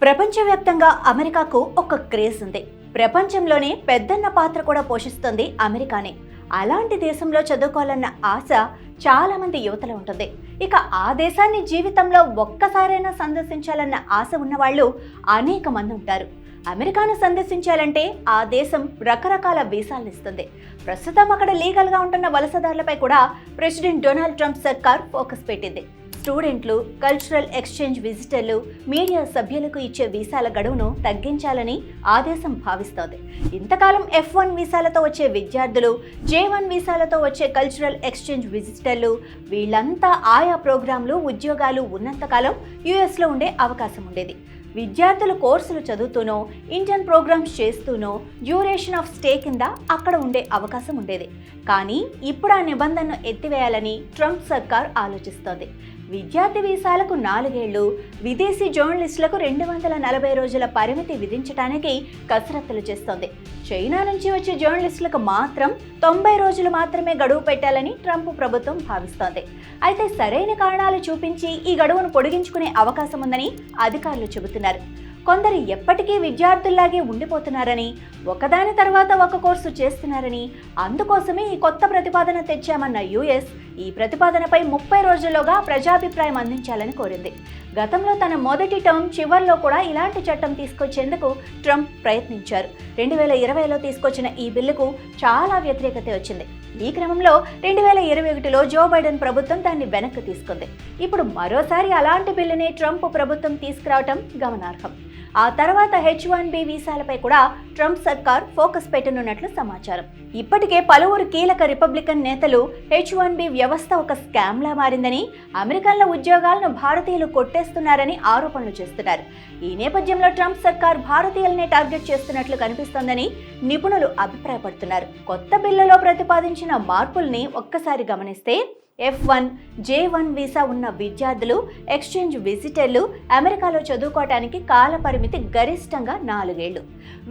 ప్రపంచవ్యాప్తంగా అమెరికాకు ఒక క్రేజ్ ఉంది. ప్రపంచంలోనే పెద్దన్న పాత్ర కూడా పోషిస్తుంది అమెరికానే. అలాంటి దేశంలో చదువుకోవాలన్న ఆశ చాలా మంది యువతలో ఉంటుంది. ఇక ఆ దేశాన్ని జీవితంలో ఒక్కసారైనా సందర్శించాలన్న ఆశ ఉన్నవాళ్ళు అనేక మంది ఉంటారు. అమెరికాను సందర్శించాలంటే ఆ దేశం రకరకాల వీసాలను ఇస్తుంది. ప్రస్తుతం అక్కడ లీగల్గా ఉంటున్న వలసదారులపై కూడా ప్రెసిడెంట్ డొనాల్డ్ ట్రంప్ సర్కార్ ఫోకస్ పెట్టింది. స్టూడెంట్లు, కల్చరల్ ఎక్స్చేంజ్ విజిటర్లు, మీడియా సభ్యులకు ఇచ్చే వీసాల గడువును తగ్గించాలని ఆ దేశం భావిస్తోంది. ఇంతకాలం F1 వీసాలతో వచ్చే విద్యార్థులు, J1 వీసాలతో వచ్చే కల్చరల్ ఎక్స్చేంజ్ విజిటర్లు వీళ్ళంతా ఆయా ప్రోగ్రాంలు, ఉద్యోగాలు ఉన్నంతకాలం యుఎస్లో ఉండే అవకాశం ఉండేది. విద్యార్థులు కోర్సులు చదువుతూనో, ఇంటర్న్ ప్రోగ్రామ్స్ చేస్తూనో డ్యూరేషన్ ఆఫ్ స్టే కింద అక్కడ ఉండే అవకాశం ఉండేది. కానీ ఇప్పుడు ఆ నిబంధనను ఎత్తివేయాలని ట్రంప్ సర్కార్ ఆలోచిస్తోంది. విద్యార్థి వీసాలకు 4 ఏళ్లు, విదేశీ జర్నలిస్టులకు 240 రోజుల పరిమితి విధించడానికి కసరత్తులు చేస్తోంది. చైనా నుంచి వచ్చే జర్నలిస్టులకు మాత్రం 90 రోజులు మాత్రమే గడువు పెట్టాలని ట్రంప్ ప్రభుత్వం భావిస్తోంది. అయితే సరైన కారణాలు చూపించి ఈ గడువును పొడిగించుకునే అవకాశం ఉందని అధికారులు చెబుతున్నారు. కొందరు ఎప్పటికీ విద్యార్థుల్లాగే ఉండిపోతున్నారని, ఒకదాని తర్వాత ఒక కోర్సు చేస్తున్నారని, అందుకోసమే ఈ కొత్త ప్రతిపాదన తెచ్చామన్న యుఎస్ ఈ ప్రతిపాదనపై 30 రోజుల్లోగా ప్రజాభిప్రాయం అందించాలని కోరింది. గతంలో తన మొదటి టర్మ్ చివర్లో కూడా ఇలాంటి చట్టం తీసుకొచ్చేందుకు ట్రంప్ ప్రయత్నించారు. 2020లో తీసుకొచ్చిన ఈ బిల్లుకు చాలా వ్యతిరేకత వచ్చింది. ఈ క్రమంలో 2021లో జో బైడెన్ ప్రభుత్వం దాన్ని వెనక్కి తీసుకుంది. ఇప్పుడు మరోసారి అలాంటి బిల్లునే ట్రంప్ ప్రభుత్వం తీసుకురావటం గమనార్హం. ఆ తర్వాత H1B వీసాలపై కూడా ట్రంప్ సర్కార్ ఫోకస్ పెట్టనున్నట్లు సమాచారం. ఇప్పటికే పలువురు కీలక రిపబ్లికన్ నేతలు H1B వ్యవస్థ ఒక స్కామ్లా మారిందని, అమెరికన్ల ఉద్యోగాలను భారతీయులు కొట్టేస్తున్నారని ఆరోపణలు చేస్తున్నారు. ఈ నేపథ్యంలో ట్రంప్ సర్కార్ భారతీయులనే టార్గెట్ చేస్తున్నట్లు కనిపిస్తోందని నిపుణులు అభిప్రాయపడుతున్నారు. కొత్త బిల్లులో ప్రతిపాదించిన మార్పుల్ని ఒక్కసారి గమనిస్తే F1, J1 వీసా ఉన్న విద్యార్థులు, ఎక్స్చేంజ్ విజిటర్లు అమెరికాలో చదువుకోవటానికి కాల పరిమితి గరిష్టంగా 4 ఏళ్లు.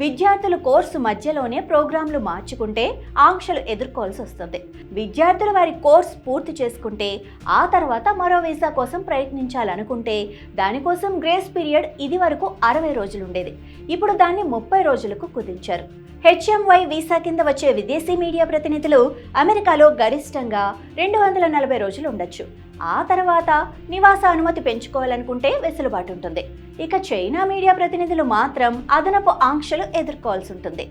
విద్యార్థులు కోర్సు మధ్యలోనే ప్రోగ్రాంలు మార్చుకుంటే ఆంక్షలు ఎదుర్కోవాల్సి వస్తుంది. విద్యార్థులు వారి కోర్సు పూర్తి చేసుకుంటే ఆ తర్వాత మరో వీసా కోసం ప్రయత్నించాలనుకుంటే దానికోసం గ్రేస్ పీరియడ్ ఇది వరకు 60 రోజులు ఉండేది. ఇప్పుడు దాన్ని 30 రోజులకు కుదించారు. HMY వీసా కింద వచ్చే విదేశీ మీడియా ప్రతినిధులు అమెరికాలో గరిష్టంగా 240 రోజులు ఉండొచ్చు. ఆ తర్వాత నివాస అనుమతి పెంచుకోవాలనుకుంటే వెసులుబాటు ఉంటుంది. ఇక చైనా మీడియా ప్రతినిధులు మాత్రం అదనపు ఆంక్షలు ఎదుర్కోవాల్సి ఉంటుంది.